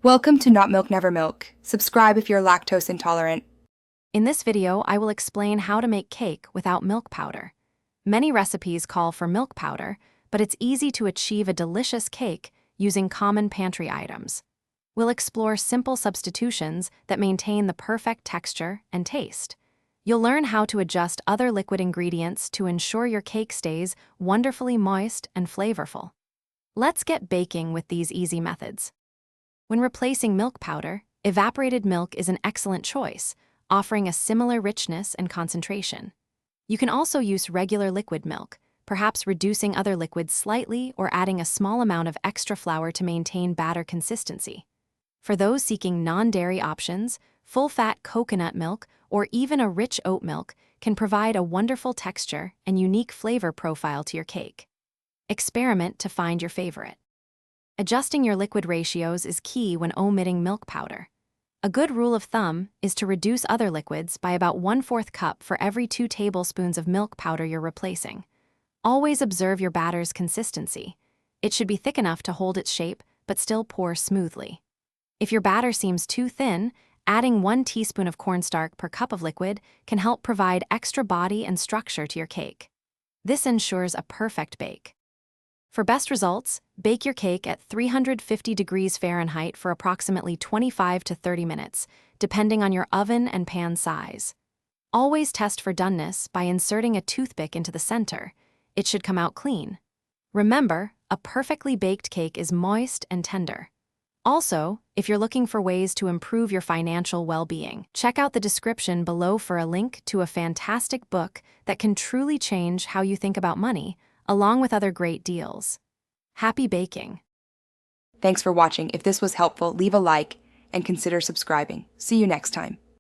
Welcome to Not Milk Never Milk. Subscribe if you're lactose intolerant. In this video, I will explain how to make cake without milk powder. Many recipes call for milk powder, but it's easy to achieve a delicious cake using common pantry items. We'll explore simple substitutions that maintain the perfect texture and taste. You'll learn how to adjust other liquid ingredients to ensure your cake stays wonderfully moist and flavorful. Let's get baking with these easy methods. When replacing milk powder, evaporated milk is an excellent choice, offering a similar richness and concentration. You can also use regular liquid milk, perhaps reducing other liquids slightly or adding a small amount of extra flour to maintain batter consistency. For those seeking non-dairy options, full-fat coconut milk or even a rich oat milk can provide a wonderful texture and unique flavor profile to your cake. Experiment to find your favorite. Adjusting your liquid ratios is key when omitting milk powder. A good rule of thumb is to reduce other liquids by about 1/4 cup for every 2 tablespoons of milk powder you're replacing. Always observe your batter's consistency. It should be thick enough to hold its shape, but still pour smoothly. If your batter seems too thin, adding 1 teaspoon of cornstarch per cup of liquid can help provide extra body and structure to your cake. This ensures a perfect bake. For best results, bake your cake at 350 degrees Fahrenheit for approximately 25 to 30 minutes, depending on your oven and pan size. Always test for doneness by inserting a toothpick into the center. It should come out clean. Remember, a perfectly baked cake is moist and tender. Also, if you're looking for ways to improve your financial well-being, check out the description below for a link to a fantastic book that can truly change how you think about money, along with other great deals. Happy baking! Thanks for watching. If this was helpful, leave a like and consider subscribing. See you next time.